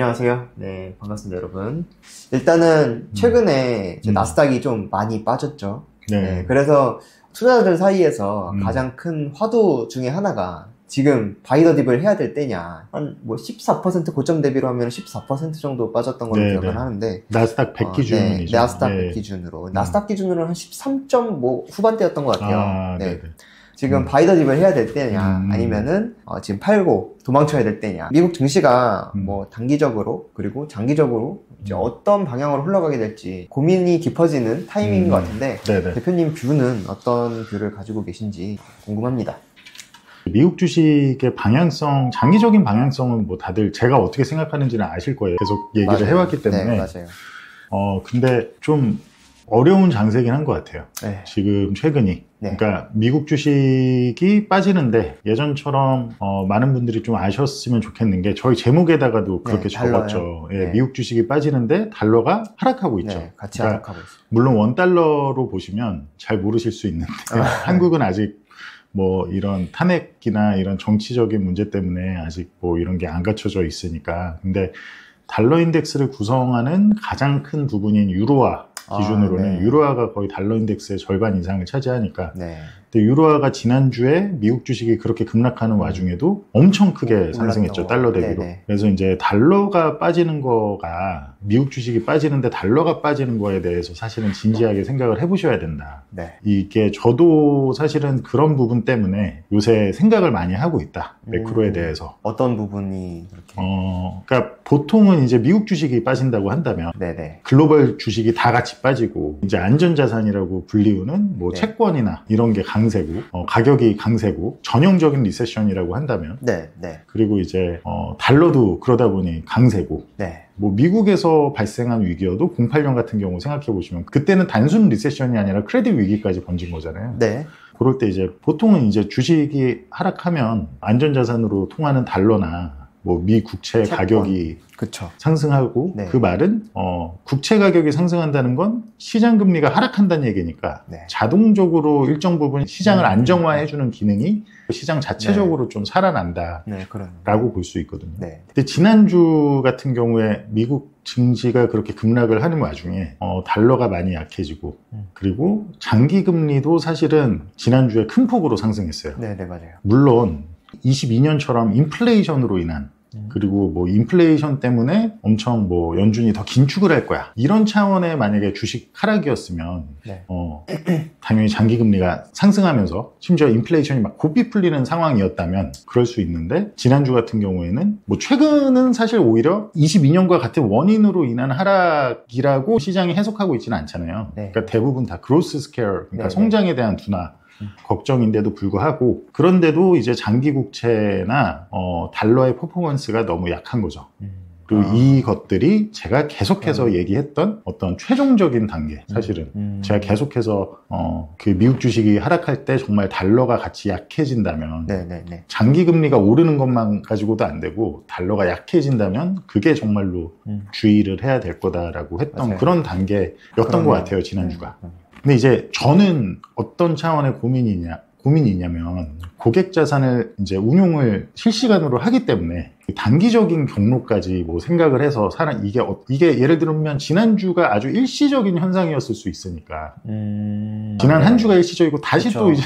안녕하세요. 네, 반갑습니다, 여러분. 일단은 최근에 나스닥이 좀 많이 빠졌죠. 네, 그래서 투자자들 사이에서 가장 큰 화두 중에 하나가 지금 바이 더 딥을 해야 될 때냐. 한 뭐 14% 고점 대비로 하면 14% 정도 빠졌던 걸로 기억을 하는데. 나스닥 100 기준이죠. 나스닥 100 기준으로. 나스닥 기준으로는 한 13점 뭐 후반대였던 것 같아요. 지금 바이 더 딥을 해야 될 때냐, 아니면은 지금 팔고 도망쳐야 될 때냐. 미국 증시가 뭐 단기적으로 그리고 장기적으로 이제 어떤 방향으로 흘러가게 될지 고민이 깊어지는 타이밍인 것 같은데 대표님 뷰는 어떤 뷰를 가지고 계신지 궁금합니다. 미국 주식의 방향성, 장기적인 방향성은 뭐 다들 제가 어떻게 생각하는지는 아실 거예요. 계속 얘기를 해왔기 때문에. 네, 맞아요. 근데 좀 어려운 장세긴 한 것 같아요. 지금 최근이. 그러니까 미국 주식이 빠지는데 예전처럼 많은 분들이 좀 아셨으면 좋겠는 게 저희 제목에다가도 그렇게 적었죠. 미국 주식이 빠지는데 달러가 하락하고 있죠. 같이 하락하고 있어요. 물론 원달러로 보시면 잘 모르실 수 있는데 한국은 아직 뭐 이런 탄핵이나 이런 정치적인 문제 때문에 아직 뭐 이런 게 안 갖춰져 있으니까. 근데 달러 인덱스를 구성하는 가장 큰 부분인 유로화 기준으로는 유로화가 거의 달러 인덱스의 절반 이상을 차지하니까 근데 유로화가 지난주에 미국 주식이 그렇게 급락하는 와중에도 엄청 크게 상승했죠. 달러 대비로. 그래서 이제 달러가 빠지는 거가 미국 주식이 빠지는데 달러가 빠지는 거에 대해서 사실은 진지하게 생각을 해보셔야 된다. 이게 저도 사실은 그런 부분 때문에 요새 생각을 많이 하고 있다. 매크로에 대해서. 어떤 부분이 그렇게? 그러니까 보통은 이제 미국 주식이 빠진다고 한다면 글로벌 주식이 다 같이 빠지고 이제 안전자산이라고 불리우는 뭐 채권이나 이런 게 강세고 가격이 강세고 전형적인 리세션이라고 한다면 그리고 이제 달러도 그러다 보니 강세고 뭐 미국에서 발생한 위기여도 08년 같은 경우 생각해 보시면 그때는 단순 리세션이 아니라 크레딧 위기까지 번진 거잖아요. 그럴 때 이제 보통은 이제 주식이 하락하면 안전자산으로 통하는 달러나 뭐 미 국채 가격이 상승하고 그 말은 국채 가격이 상승한다는 건 시장 금리가 하락한다는 얘기니까 자동적으로 일정 부분 시장을 안정화해주는 기능이 시장 자체적으로 좀 살아난다라고 볼 수 있거든요. 근데 지난주 같은 경우에 미국 증시가 그렇게 급락을 하는 와중에 달러가 많이 약해지고 그리고 장기 금리도 사실은 지난주에 큰 폭으로 상승했어요. 맞아요. 물론 22년처럼 인플레이션으로 인한 그리고 뭐 인플레이션 때문에 엄청 뭐 연준이 더 긴축을 할 거야 이런 차원의 만약에 주식 하락이었으면 당연히 장기금리가 상승하면서 심지어 인플레이션이 막 고삐 풀리는 상황이었다면 그럴 수 있는데 지난주 같은 경우에는 뭐 최근은 사실 오히려 22년과 같은 원인으로 인한 하락이라고 시장이 해석하고 있지는 않잖아요. 그러니까 대부분 다 그로스 스케어, 그러니까 성장에 대한 둔화 걱정인데도 불구하고 그런데도 이제 장기 국채나 달러의 퍼포먼스가 너무 약한 거죠. 그리고 이것들이 제가 계속해서 얘기했던 어떤 최종적인 단계, 사실은 제가 계속해서 그 미국 주식이 하락할 때 정말 달러가 같이 약해진다면 장기 금리가 오르는 것만 가지고도 안 되고 달러가 약해진다면 그게 정말로 주의를 해야 될 거다라고 했던 그런 단계였던 것 같아요, 지난주가. 근데 이제 저는 어떤 차원의 고민이 있냐면 고객 자산을 이제 운용을 실시간으로 하기 때문에 단기적인 경로까지 뭐 생각을 해서 이게 예를 들면 지난주가 아주 일시적인 현상이었을 수 있으니까 지난 한 주가 일시적이고 다시 또 이제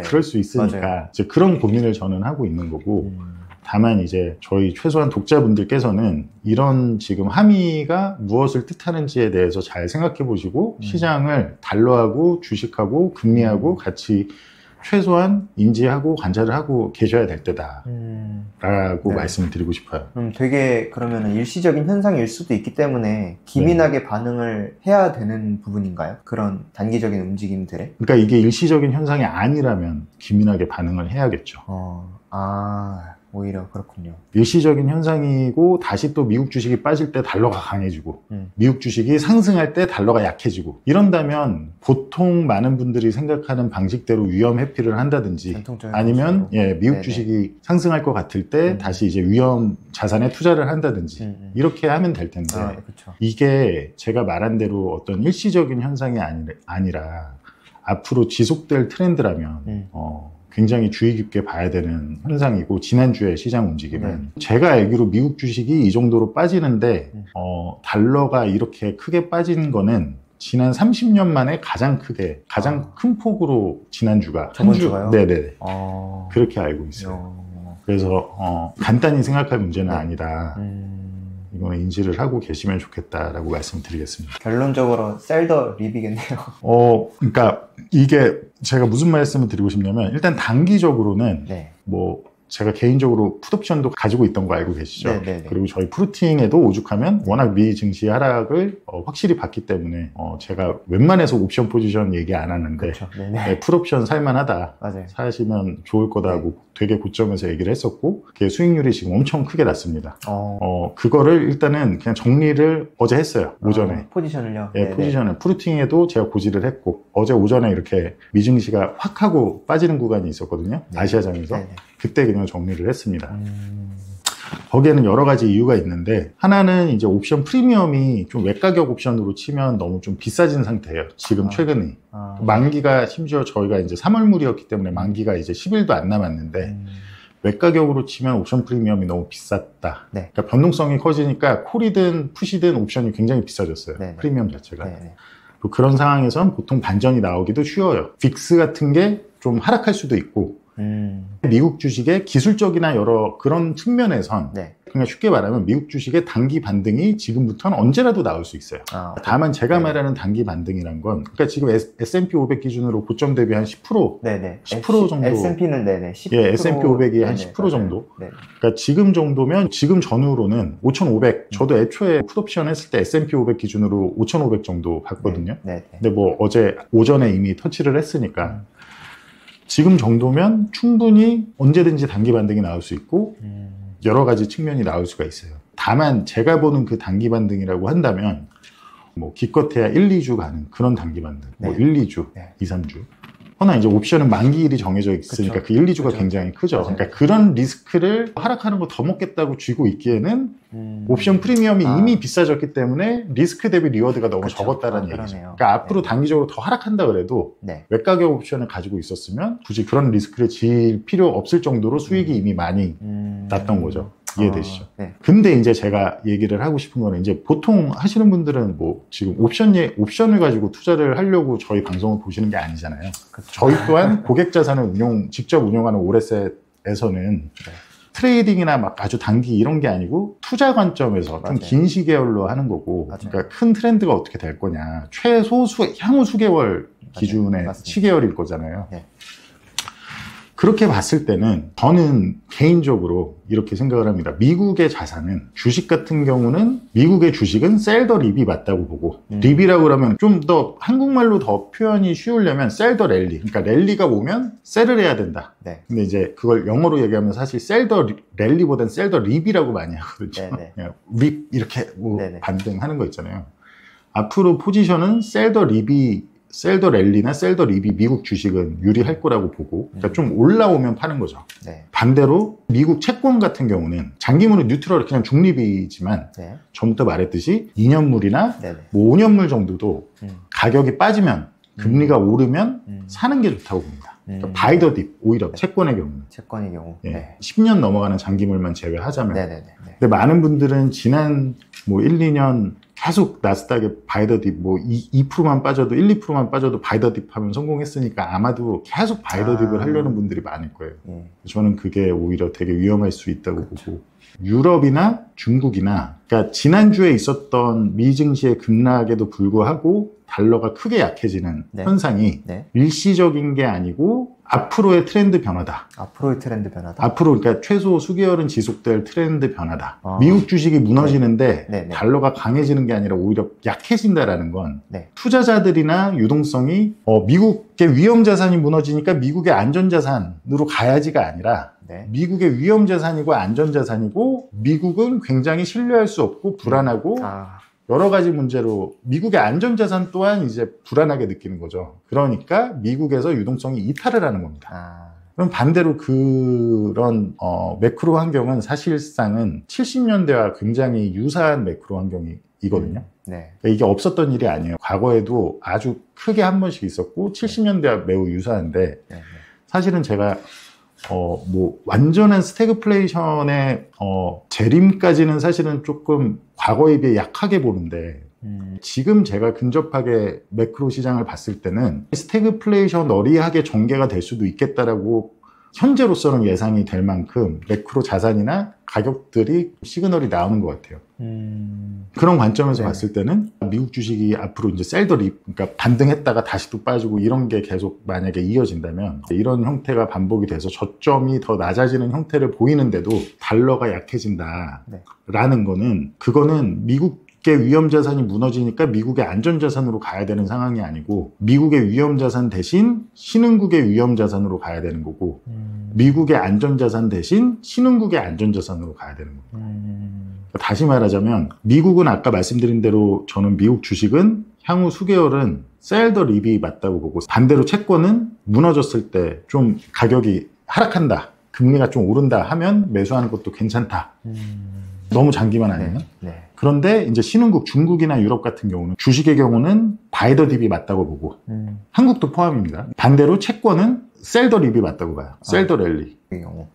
그럴 수 있으니까 이제 그런 고민을 저는 하고 있는 거고 다만 이제 저희 최소한 독자분들께서는 이런 지금 함의가 무엇을 뜻하는지에 대해서 잘 생각해 보시고 시장을 달러하고 주식하고 금리하고 같이 최소한 인지하고 관찰을 하고 계셔야 될 때다 라고 말씀을 드리고 싶어요. 되게 그러면 일시적인 현상일 수도 있기 때문에 기민하게 반응을 해야 되는 부분인가요? 그런 단기적인 움직임들에? 그러니까 이게 일시적인 현상이 아니라면 기민하게 반응을 해야겠죠. 오히려 그렇군요. 일시적인 현상이고 다시 또 미국 주식이 빠질 때 달러가 강해지고 미국 주식이 상승할 때 달러가 약해지고 이런다면 보통 많은 분들이 생각하는 방식대로 위험 회피를 한다든지 아니면 미국 주식이 상승할 것 같을 때 다시 이제 위험 자산에 투자를 한다든지 이렇게 하면 될 텐데 이게 제가 말한 대로 어떤 일시적인 현상이 아니라 앞으로 지속될 트렌드라면 굉장히 주의 깊게 봐야 되는 현상이고, 지난주에 시장 움직임은 제가 알기로 미국 주식이 이 정도로 빠지는데 달러가 이렇게 크게 빠진 거는 지난 30년 만에 가장 큰 폭으로 지난주가 저번 주가요? 네네. 그렇게 알고 있어요. 그래서 간단히 생각할 문제는 아니다. 이거는 인지를 하고 계시면 좋겠다라고 말씀드리겠습니다. 결론적으로 셀더 립이겠네요. 그러니까 이게 제가 무슨 말씀을 드리고 싶냐면, 일단 단기적으로는 뭐 제가 개인적으로 풋옵션도 가지고 있던 거 알고 계시죠? 네네네. 그리고 저희 프루팅에도 오죽하면 워낙 미 증시 하락을 확실히 봤기 때문에 제가 웬만해서 옵션 포지션 얘기 안 하는데, 그렇죠. 풋옵션 살만하다, 맞아요. 사시면 좋을 거다고 되게 고점에서 얘기를 했었고, 그게 수익률이 지금 엄청 크게 났습니다. 그거를 일단은 그냥 정리를 어제 했어요. 오전에. 포지션을요? 예, 포지션을 프루팅에도 제가 고지를 했고, 어제 오전에 이렇게 미증시가 확 하고 빠지는 구간이 있었거든요. 아시아장에서. 그때 그냥 정리를 했습니다. 거기에는 여러 가지 이유가 있는데, 하나는 이제 옵션 프리미엄이 좀 외가격 옵션으로 치면 너무 좀 비싸진 상태예요. 지금 최근에. 만기가 심지어 저희가 이제 3월물이었기 때문에 만기가 이제 10일도 안 남았는데, 외가격으로 치면 옵션 프리미엄이 너무 비쌌다. 그러니까 변동성이 커지니까 콜이든 풋이든 옵션이 굉장히 비싸졌어요. 프리미엄 자체가. 그런 상황에선 보통 반전이 나오기도 쉬워요. 빅스 같은 게 좀 하락할 수도 있고, 미국 주식의 기술적이나 여러 그런 측면에선 그냥 쉽게 말하면 미국 주식의 단기 반등이 지금부터는 언제라도 나올 수 있어요. 다만 제가 말하는 단기 반등이란 건, 그러니까 지금 S&P 500 기준으로 고점 대비 한 10%, 10% 정도. S&P는 10%. 예, S&P 500이 한 10% 정도. 그러니까 지금 정도면, 지금 전후로는 5,500. 저도 애초에 풋옵션 했을 때 S&P 500 기준으로 5,500 정도 봤거든요. 근데 뭐 어제 오전에 이미 터치를 했으니까. 지금 정도면 충분히 언제든지 단기 반등이 나올 수 있고, 여러 가지 측면이 나올 수가 있어요. 다만 제가 보는 그 단기 반등이라고 한다면, 뭐 기껏해야 1, 2주 가는 그런 단기 반등, 뭐 1, 2주, 2, 3주. 허나 이제 옵션은 만기일이 정해져 있으니까 그 1, 2주가 굉장히 크죠. 그러니까 그런 리스크를 하락하는 거 더 먹겠다고 쥐고 있기에는 옵션 프리미엄이 이미 비싸졌기 때문에 리스크 대비 리워드가 너무 적었다는 얘기죠. 그러니까 앞으로 단기적으로 더 하락한다 그래도 외가격 옵션을 가지고 있었으면 굳이 그런 리스크를 질 필요 없을 정도로 수익이 이미 많이 났던 거죠. 이해되시죠? 근데 이제 제가 얘기를 하고 싶은 거는, 이제 보통 하시는 분들은 뭐 지금 옵션을 가지고 투자를 하려고 저희 방송을 보시는 게 아니잖아요. 저희 또한 고객 자산을 직접 운용하는 오레셋에서는 트레이딩이나 막 아주 단기 이런 게 아니고 투자 관점에서 좀 긴 시계열로 하는 거고, 그러니까 큰 트렌드가 어떻게 될 거냐, 최소 향후 수개월 기준의 시계열일 거잖아요. 그렇게 봤을 때는 저는 개인적으로 이렇게 생각을 합니다. 미국의 자산은, 주식 같은 경우는 미국의 주식은 셀 더 립이 맞다고 보고, 립이라고 그러면 좀 더 한국말로 더 표현이 쉬우려면 셀 더 랠리, 그러니까 랠리가 오면 셀을 해야 된다. 근데 이제 그걸 영어로 얘기하면 사실 셀 더 랠리보다는 셀 더 립이라고 많이 하거든요. 그냥 립 이렇게 뭐 반등하는 거 있잖아요. 앞으로 포지션은 셀 더 랠리나 셀 더 립이 미국 주식은 유리할 거라고 보고, 그러니까 좀 올라오면 파는 거죠. 반대로 미국 채권 같은 경우는 장기물은 뉴트럴, 그냥 중립이지만 전부터 말했듯이 2년물이나 뭐 5년물 정도도 가격이 빠지면, 금리가 오르면 사는 게 좋다고 봅니다. 그러니까 바이 더 딥, 오히려 채권의 경우는. 10년 넘어가는 장기물만 제외하자면. 근데 많은 분들은 지난 뭐 1, 2년 계속 나스닥에 바이 더 딥, 뭐 2%만 빠져도 1, 2%만 빠져도 바이 더 딥 하면 성공했으니까 아마도 계속 바이 더 딥을 하려는 분들이 많을 거예요. 저는 그게 오히려 되게 위험할 수 있다고 보고, 유럽이나 중국이나, 그러니까 지난주에 있었던 미증시의 급락에도 불구하고 달러가 크게 약해지는 현상이 일시적인 게 아니고 앞으로의 트렌드 변화다. 앞으로, 그러니까 최소 수개월은 지속될 트렌드 변화다. 미국 주식이 무너지는데 달러가 강해지는 게 아니라 오히려 약해진다라는 건 투자자들이나 유동성이 미국의 위험자산이 무너지니까 미국의 안전자산으로 가야지가 아니라 미국의 위험자산이고 안전자산이고, 미국은 굉장히 신뢰할 수 없고 불안하고 여러 가지 문제로 미국의 안전자산 또한 이제 불안하게 느끼는 거죠. 그러니까 미국에서 유동성이 이탈을 하는 겁니다. 그럼 반대로 그런 매크로 환경은 사실상은 70년대와 굉장히 유사한 매크로 환경이거든요. 그러니까 이게 없었던 일이 아니에요. 과거에도 아주 크게 한 번씩 있었고 70년대와 매우 유사한데, 사실은 제가 뭐 완전한 스태그플레이션의 재림까지는 사실은 조금 과거에 비해 약하게 보는데 지금 제가 근접하게 매크로 시장을 봤을 때는 스태그플레이션 어리하게 전개가 될 수도 있겠다라고 현재로서는 예상이 될 만큼 매크로 자산이나 가격들이 시그널이 나오는 것 같아요. 그런 관점에서 봤을 때는 미국 주식이 앞으로 이제 셀더립, 그러니까 반등했다가 다시 또 빠지고 이런 게 계속 만약에 이어진다면 이런 형태가 반복이 돼서 저점이 더 낮아지는 형태를 보이는데도 달러가 약해진다라는 거는 그거는 미국의 위험자산이 무너지니까 미국의 안전자산으로 가야 되는 상황이 아니고 미국의 위험자산 대신 신흥국의 위험자산으로 가야 되는 거고 미국의 안전자산 대신 신흥국의 안전자산으로 가야 되는 거고 다시 말하자면 미국은 아까 말씀드린 대로 저는 미국 주식은 향후 수개월은 셀 더 립이 맞다고 보고 반대로 채권은 무너졌을 때 좀 가격이 하락한다 금리가 좀 오른다 하면 매수하는 것도 괜찮다 너무 장기만 아니면 그런데 이제 신흥국 중국이나 유럽 같은 경우는 주식의 경우는 바이 더 딥이 맞다고 보고 한국도 포함입니다. 반대로 채권은 셀 더 립이 맞다고 봐요. 셀 더 랠리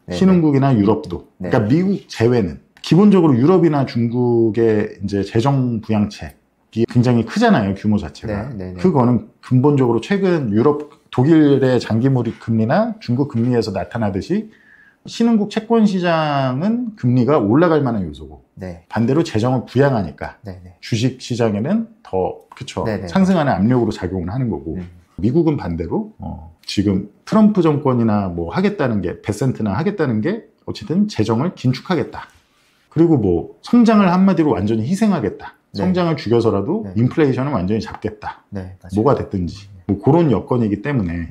신흥국이나 유럽도 그러니까 미국 제외는 기본적으로 유럽이나 중국의 이제 재정 부양책이 굉장히 크잖아요, 규모 자체가. 그거는 근본적으로 최근 유럽, 독일의 장기물이 금리나 중국 금리에서 나타나듯이 신흥국 채권 시장은 금리가 올라갈 만한 요소고 반대로 재정을 부양하니까 주식 시장에는 더 상승하는 압력으로 작용을 하는 거고 미국은 반대로 지금 트럼프 정권이나 뭐 하겠다는 게 베센트나 하겠다는 게 어쨌든 재정을 긴축하겠다. 그리고 뭐 성장을 한마디로 완전히 희생하겠다. 성장을 죽여서라도 인플레이션을 완전히 잡겠다. 뭐가 됐든지 뭐 그런 여건이기 때문에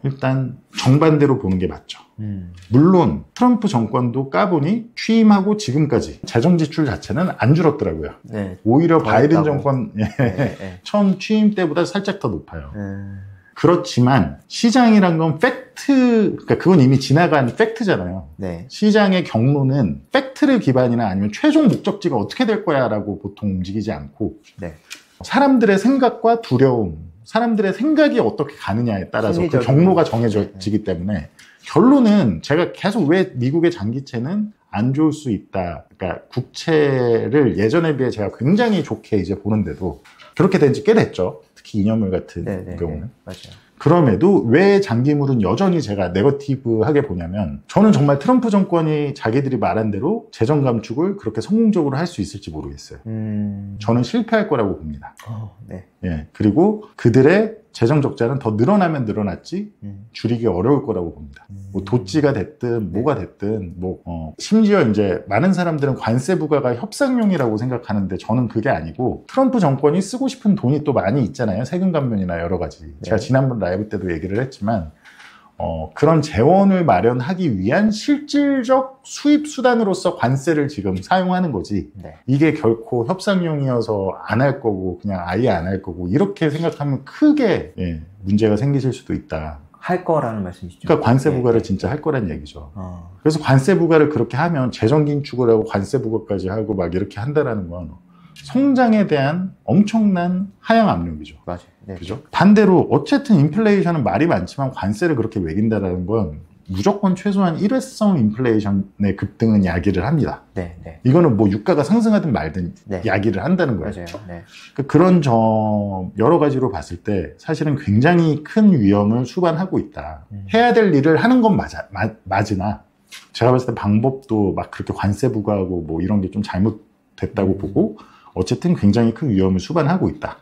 일단 정반대로 보는 게 맞죠. 물론 트럼프 정권도 까보니 취임하고 지금까지 재정 지출 자체는 안 줄었더라고요. 오히려 바이든 정권 처음 취임 때보다 살짝 더 높아요. 그렇지만 시장이란 건 팩트, 그러니까 그건 이미 지나간 팩트잖아요. 시장의 경로는 팩트를 기반이나 아니면 최종 목적지가 어떻게 될 거야 라고 보통 움직이지 않고 사람들의 생각과 두려움, 사람들의 생각이 어떻게 가느냐에 따라서 그 경로가 정해지기 때문에 결론은 제가 계속 왜 미국의 장기채는 안 좋을 수 있다. 그러니까 국채를 예전에 비해 제가 굉장히 좋게 이제 보는데도 그렇게 된 지 꽤 됐죠. 특히 2년물 같은 경우는. 맞아요. 그럼에도 왜 장기물은 여전히 제가 네거티브하게 보냐면 저는 정말 트럼프 정권이 자기들이 말한 대로 재정 감축을 그렇게 성공적으로 할 수 있을지 모르겠어요. 저는 실패할 거라고 봅니다. 그리고 그들의 재정 적자는 더 늘어나면 늘어났지 줄이기 어려울 거라고 봅니다. 뭐 도찌가 됐든 뭐가 됐든 심지어 이제 많은 사람들은 관세 부과가 협상용이라고 생각하는데 저는 그게 아니고 트럼프 정권이 쓰고 싶은 돈이 또 많이 있잖아요. 세금 감면이나 여러 가지. 제가 지난번 라이브 때도 얘기를 했지만 그런 재원을 마련하기 위한 실질적 수입 수단으로서 관세를 지금 사용하는 거지 이게 결코 협상용이어서 안 할 거고 그냥 아예 안 할 거고 이렇게 생각하면 크게 문제가 생기실 수도 있다. 할 거라는 말씀이시죠? 그러니까 관세 부과를 진짜 할 거란 얘기죠. 그래서 관세 부과를 그렇게 하면 재정 긴축을 하고 관세 부과까지 하고 막 이렇게 한다라는 건 성장에 대한 엄청난 하향 압력이죠. 맞아요. 그죠? 반대로 어쨌든 인플레이션은 말이 많지만 관세를 그렇게 매긴다라는 건 무조건 최소한 일회성 인플레이션의 급등은 야기를 합니다. 이거는 뭐 유가가 상승하든 말든 야기를 한다는 거예요. 그러니까 그런 점 여러 가지로 봤을 때 사실은 굉장히 큰 위험을 수반하고 있다. 해야 될 일을 하는 건 맞으나 제가 봤을 때 방법도 막 그렇게 관세 부과하고 뭐 이런 게 좀 잘못됐다고 보고 어쨌든 굉장히 큰 위험을 수반하고 있다.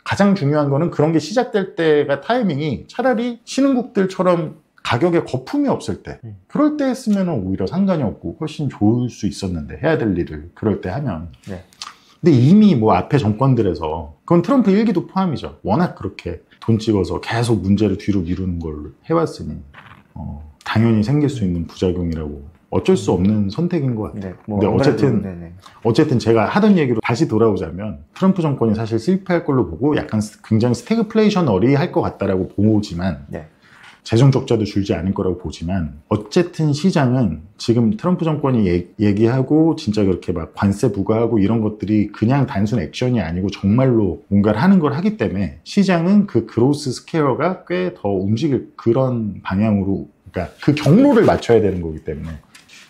가장 중요한 거는 그런 게 시작될 때가 타이밍이 차라리 신흥국들처럼 가격에 거품이 없을 때 그럴 때 했으면 오히려 상관이 없고 훨씬 좋을 수 있었는데 해야 될 일을 그럴 때 하면 근데 이미 뭐 앞에 정권들에서 그건 트럼프 일기도 포함이죠. 워낙 그렇게 돈 찍어서 계속 문제를 뒤로 미루는 걸 해왔으니 당연히 생길 수 있는 부작용이라고 어쩔 수 없는 선택인 것 같아요. 근데 어쨌든 제가 하던 얘기로 다시 돌아오자면 트럼프 정권이 사실 실패할 걸로 보고 약간 굉장히 스태그플레이션 어리 할 것 같다라고 보지만 재정 적자도 줄지 않을 거라고 보지만 어쨌든 시장은 지금 트럼프 정권이 얘기하고 진짜 그렇게 막 관세 부과하고 이런 것들이 그냥 단순 액션이 아니고 정말로 뭔가를 하는 걸 하기 때문에 시장은 그 그로스 스퀘어가 꽤 더 움직일 그런 방향으로, 그러니까 그 경로를 맞춰야 되는 거기 때문에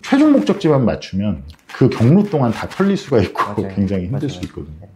최종 목적지만 맞추면 그 경로 동안 다 털릴 수가 있고 맞아요. 굉장히 힘들 수 있거든요.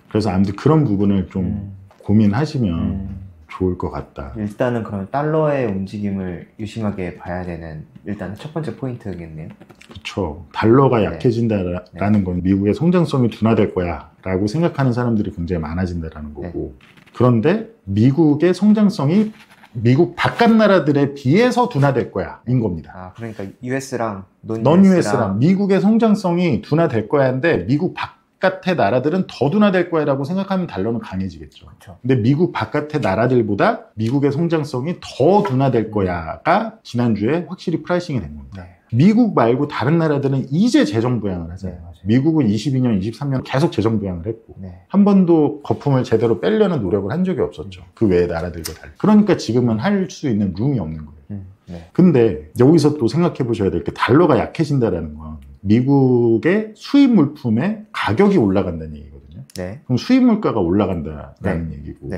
그래서 아무튼 그런 부분을 좀 고민하시면 좋을 것 같다. 일단은 그럼 달러의 움직임을 유심하게 봐야 되는 일단 첫 번째 포인트겠네요. 그렇죠. 달러가 약해진다라는 건 미국의 성장성이 둔화될 거야 라고 생각하는 사람들이 굉장히 많아진다라는 거고, 그런데 미국의 성장성이 미국 바깥 나라들에 비해서 둔화될 거야 인 겁니다. 아, 그러니까 US랑 non US랑 미국의 성장성이 둔화될 거야인데 미국 바깥의 나라들은 더 둔화될 거야라고 생각하면 달러는 강해지겠죠. 그렇죠. 근데 미국 바깥의 나라들보다 미국의 성장성이 더 둔화될 거야가 지난주에 확실히 프라이싱이 된 겁니다. 네. 미국 말고 다른 나라들은 이제 재정 부양을 하잖아요. 네, 미국은 22년, 23년 계속 재정 부양을 했고 한 번도 거품을 제대로 빼려는 노력을 한 적이 없었죠. 그 외의 나라들과 달리. 그러니까 지금은 할 수 있는 룸이 없는 거예요. 근데 여기서 또 생각해 보셔야 될 게 달러가 약해진다는 건 미국의 수입 물품의 가격이 올라간다는 얘기거든요. 네. 그럼 수입 물가가 올라간다라는 얘기고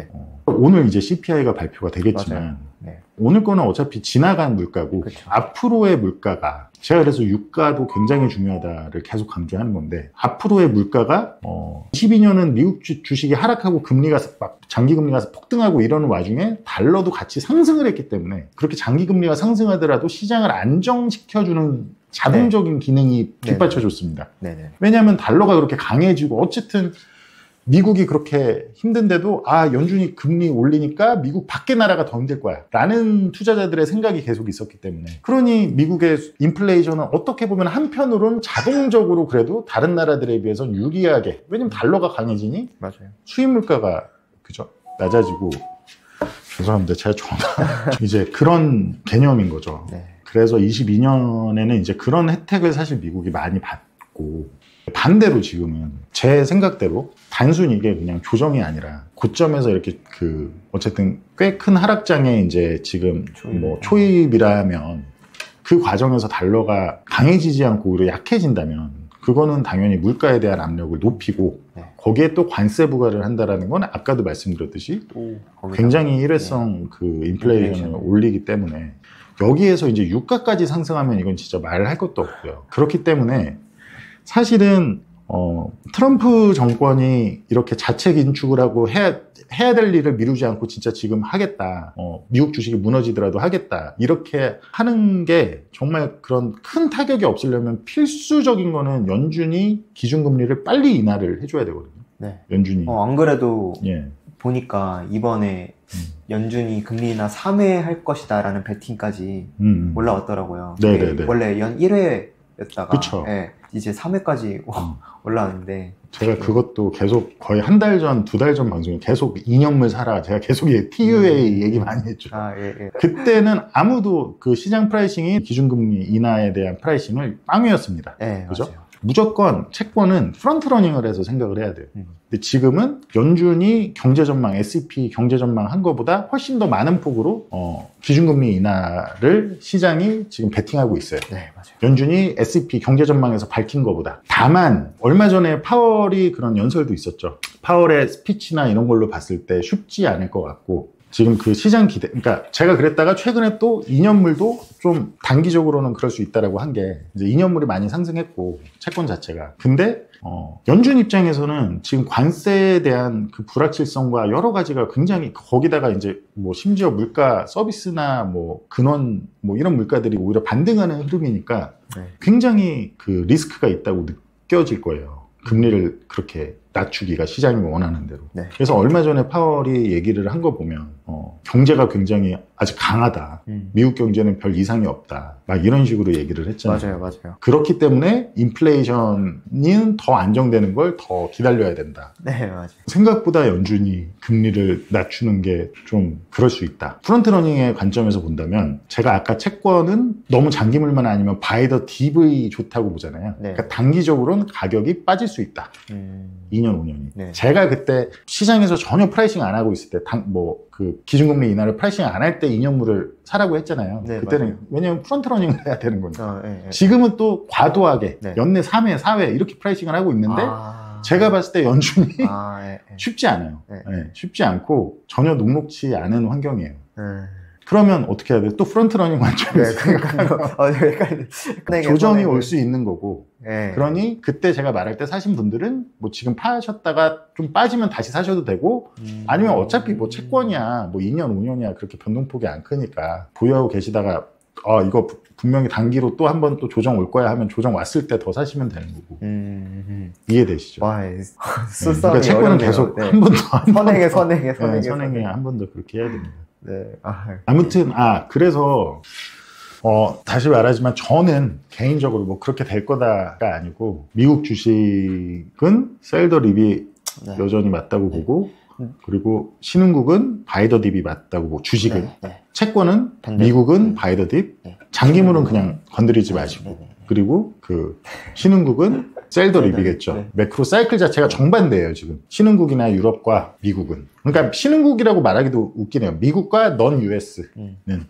오늘 이제 CPI가 발표가 되겠지만 오늘 거는 어차피 지나간 물가고 그쵸. 앞으로의 물가가, 제가 그래서 유가도 굉장히 중요하다를 계속 강조하는 건데, 앞으로의 물가가 22년은 미국 주식이 하락하고 금리가 막 장기 금리가 폭등하고 이러는 와중에 달러도 같이 상승을 했기 때문에 그렇게 장기 금리가 상승하더라도 시장을 안정시켜주는 자동적인 기능이 뒷받쳐줬습니다. 왜냐하면 달러가 그렇게 강해지고 어쨌든 미국이 그렇게 힘든데도 연준이 금리 올리니까 미국 밖의 나라가 더 힘들 거야 라는 투자자들의 생각이 계속 있었기 때문에, 그러니 미국의 인플레이션은 어떻게 보면 한편으로는 자동적으로 그래도 다른 나라들에 비해서는 유리하게, 왜냐면 달러가 강해지니 맞아요. 수입 물가가 그죠 낮아지고, 죄송합니다 제가 좀 이제 그런 개념인 거죠. 그래서 22년에는 이제 그런 혜택을 사실 미국이 많이 받고, 반대로 지금은 제 생각대로 단순히 이게 그냥 조정이 아니라 고점에서 이렇게 어쨌든 꽤 큰 하락장에 이제 지금 초입이라면 그 과정에서 달러가 강해지지 않고 오히려 약해진다면 그거는 당연히 물가에 대한 압력을 높이고 거기에 또 관세 부과를 한다라는 건 아까도 말씀드렸듯이 굉장히 일회성 그 인플레이션을 올리기 때문에 여기에서 이제 유가까지 상승하면 이건 진짜 말할 것도 없고요. 그렇기 때문에 사실은 트럼프 정권이 이렇게 자체 긴축을 하고 해야 될 일을 미루지 않고 진짜 지금 하겠다, 미국 주식이 무너지더라도 하겠다 이렇게 하는 게 정말 그런 큰 타격이 없으려면 필수적인 거는 연준이 기준금리를 빨리 인하를 해줘야 되거든요. 연준이 안 그래도 보니까 이번에 연준이 금리 인하 3회 할 것이다 라는 베팅까지 올라왔더라고요. 원래 연 1회였다가 이제 3회까지 올라왔는데, 제가 그것도 계속 거의 한 달 전, 2달 전 방송에 계속 이념을 사라, 제가 계속 TUA 얘기 많이 했죠. 그때는 아무도 그 시장 프라이싱이 기준금리 인하에 대한 프라이싱을 빵이었습니다. 그죠? 맞아요. 무조건 채권은 프런트러닝을 해서 생각을 해야 돼요. 근데 지금은 연준이 경제전망, S&P 경제전망 한 것보다 훨씬 더 많은 폭으로 기준금리 인하를 시장이 지금 베팅하고 있어요. 맞아요. 연준이 S&P 경제전망에서 밝힌 것보다. 다만 얼마 전에 파월이 그런 연설도 있었죠. 파월의 스피치나 이런 걸로 봤을 때 쉽지 않을 것 같고, 지금 그 시장 기대, 그러니까 제가 그랬다가 최근에 또 2년물도 좀 단기적으로는 그럴 수 있다라고 한 게, 이제 2년물이 많이 상승했고 채권 자체가. 근데 연준 입장에서는 지금 관세에 대한 그 불확실성과 여러 가지가 굉장히, 거기다가 이제 심지어 물가 서비스나 근원 이런 물가들이 오히려 반등하는 흐름이니까 굉장히 그 리스크가 있다고 느껴질 거예요. 금리를 그렇게 낮추기가 시장이 원하는 대로. 그래서 얼마 전에 파월이 얘기를 한 거 보면 경제가 굉장히 아직 강하다. 미국 경제는 별 이상이 없다. 막 이런 식으로 얘기를 했잖아요. 맞아요. 그렇기 때문에 인플레이션은 더 안정되는 걸 더 기다려야 된다. 맞아요. 생각보다 연준이 금리를 낮추는 게 좀 그럴 수 있다. 프런트러닝의 관점에서 본다면, 제가 아까 채권은 너무 장기물만 아니면 바이 더 딥이 좋다고 보잖아요. 그러니까 단기적으로는 가격이 빠질 수 있다. 2년 2년, 5년이. 제가 그때 시장에서 전혀 프라이싱 안 하고 있을 때, 그 기준금리 인하를 프라이싱 안 할 때 2년물을 사라고 했잖아요. 그때는, 맞아요. 왜냐면 프런트러닝을 해야 되는 거니까. 지금은 또 과도하게 연내 3회, 4회 이렇게 프라이싱을 하고 있는데, 제가 봤을 때 연준이 쉽지 않아요. 쉽지 않고 전혀 녹록치 않은 환경이에요. 그러면 어떻게 해야 돼? 또 프런트러닝 관점에서 조정이 올 수 있는 거고. 그러니 그때 제가 말할 때 사신 분들은 뭐 지금 파셨다가 좀 빠지면 다시 사셔도 되고, 아니면 어차피 뭐 채권이야 뭐 2년 5년이야 그렇게 변동폭이 안 크니까 보유하고 계시다가 이거 분명히 단기로 또 한 번 또 조정 올 거야 하면 조정 왔을 때 더 사시면 되는 거고. 이해되시죠? 와, 그러니까 채권은 계속 한 번 더 선행해 한 번 더 그렇게 해야 됩니다. 아무튼 그래서 다시 말하지만 저는 개인적으로 뭐 그렇게 될 거다가 아니고, 미국 주식은 셀 더 립이 여전히 맞다고 보고, 그리고 신흥국은 바이 더 딥이 맞다고 보고, 주식은 채권은 미국은 바이 더 딥, 장기물은 그냥 건드리지 마시고, 그리고 그 신흥국은 셀 더 립이겠죠. 매크로 사이클 자체가 정반대예요 지금. 신흥국이나 유럽과 미국은. 그러니까 신흥국이라고 말하기도 웃기네요. 미국과 넌 US는